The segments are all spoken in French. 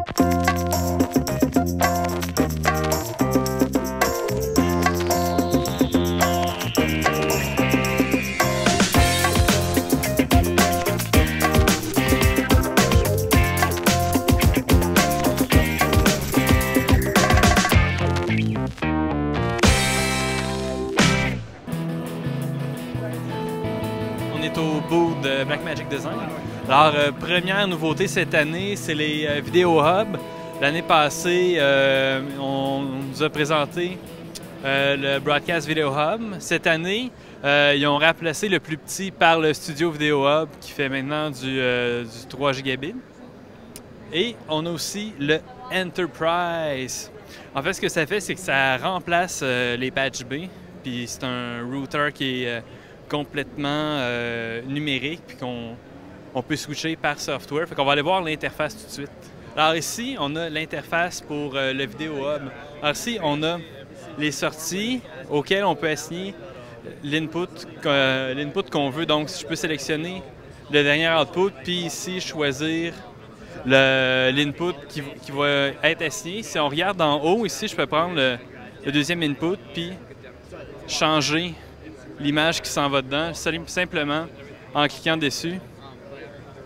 On est au bout de Blackmagic Design. Alors, première nouveauté cette année, c'est les Video Hub. L'année passée, on nous a présenté le Broadcast Video Hub. Cette année, ils ont remplacé le plus petit par le Studio Video Hub qui fait maintenant du 3 gigabits. Et on a aussi le Enterprise. En fait, ce que ça fait, c'est que ça remplace les patch B. Puis c'est un router qui est complètement numérique, puis qu'on peut switcher par software. Fait qu'on va aller voir l'interface tout de suite. Alors ici, on a l'interface pour le Video Hub. Alors ici, on a les sorties auxquelles on peut assigner l'input qu'on veut. Donc, je peux sélectionner le dernier output, puis ici, choisir l'input qui va être assigné. Si on regarde en haut, ici, je peux prendre le deuxième input, puis changer l'image qui s'en va dedans, simplement en cliquant dessus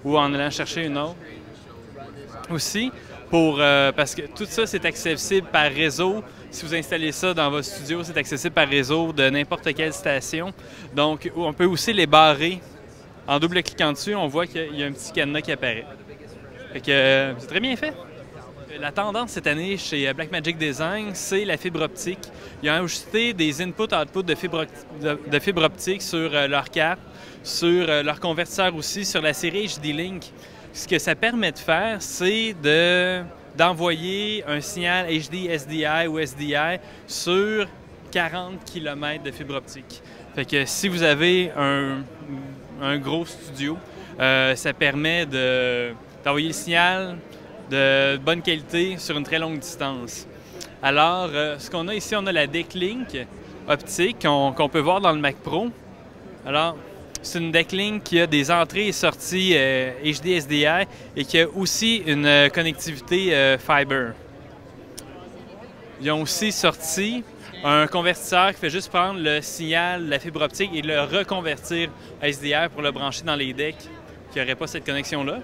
ou en allant chercher une autre. Aussi, parce que tout ça, c'est accessible par réseau. Si vous installez ça dans votre studio, c'est accessible par réseau de n'importe quelle station. Donc, on peut aussi les barrer. En double cliquant dessus, on voit qu'il y a un petit cadenas qui apparaît. Fait que c'est très bien fait. La tendance cette année chez Blackmagic Design, c'est la fibre optique. Ils ont ajouté des input-output de fibre optique sur leur carte, sur leur convertisseur aussi, sur la série HD-Link. Ce que ça permet de faire, c'est d'envoyer un signal HD, SDI ou SDI sur 40 km de fibre optique. Fait que si vous avez un gros studio, ça permet d'envoyer le signal de bonne qualité sur une très longue distance. Alors, ce qu'on a ici, on a la Decklink optique qu'on peut voir dans le Mac Pro. Alors, c'est une Decklink qui a des entrées et sorties HD SDI et qui a aussi une connectivité Fiber. Ils ont aussi sorti un convertisseur qui fait juste prendre le signal de la fibre optique et le reconvertir à SDI pour le brancher dans les decks qui n'auraient pas cette connexion-là.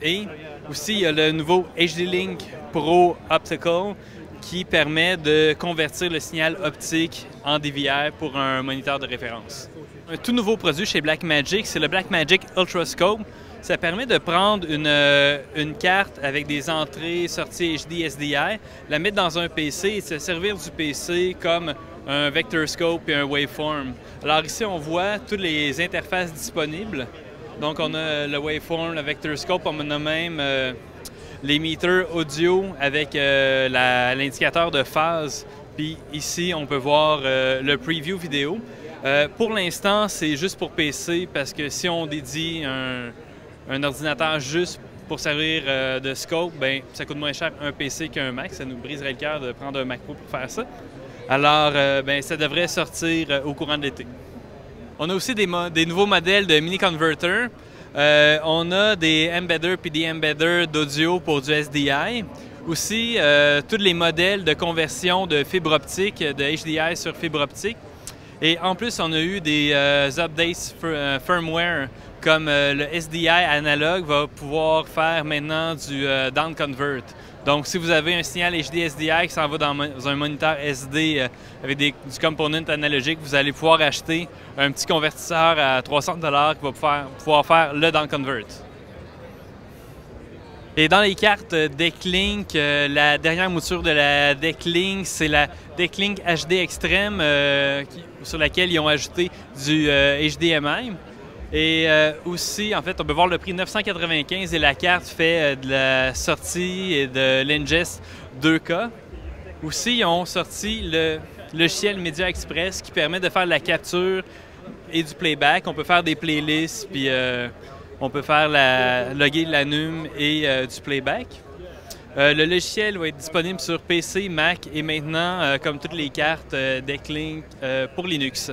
Et aussi, il y a le nouveau HD-Link Pro Optical qui permet de convertir le signal optique en DVR pour un moniteur de référence. Un tout nouveau produit chez Blackmagic, c'est le Blackmagic Ultrascope. Ça permet de prendre une carte avec des entrées, sorties HD, SDI, la mettre dans un PC et se servir du PC comme un vectorscope et un waveform. Alors ici, on voit toutes les interfaces disponibles. Donc, on a le waveform, le vectorscope, on a même les meters audio avec l'indicateur de phase. Puis ici, on peut voir le preview vidéo. Pour l'instant, c'est juste pour PC parce que si on dédie un ordinateur juste pour servir de scope, bien, ça coûte moins cher un PC qu'un Mac. Ça nous briserait le cœur de prendre un Mac Pro pour faire ça. Alors, bien, ça devrait sortir au courant de l'été. On a aussi des nouveaux modèles de mini converter. On a des embedders puis des embedders d'audio pour du SDI. Aussi, tous les modèles de conversion de fibre optique, de HDI sur fibre optique. Et en plus, on a eu des updates firmware, comme le SDI analogue va pouvoir faire maintenant du down convert. Donc, si vous avez un signal HD SDI qui s'en va dans un moniteur SD avec du component analogique, vous allez pouvoir acheter un petit convertisseur à 300 $ qui va pouvoir faire le down convert. Et dans les cartes Decklink, la dernière mouture de la Decklink, c'est la Decklink HD Extreme sur laquelle ils ont ajouté du HDMI. Et aussi, en fait, on peut voir le prix 995 et la carte fait de la sortie et de l'ingest 2K. Aussi, ils ont sorti le logiciel Media Express qui permet de faire de la capture et du playback. On peut faire des playlists, puis on peut faire loguer de l'anum et du playback. Le logiciel va être disponible sur PC, Mac et maintenant, comme toutes les cartes Decklink, pour Linux.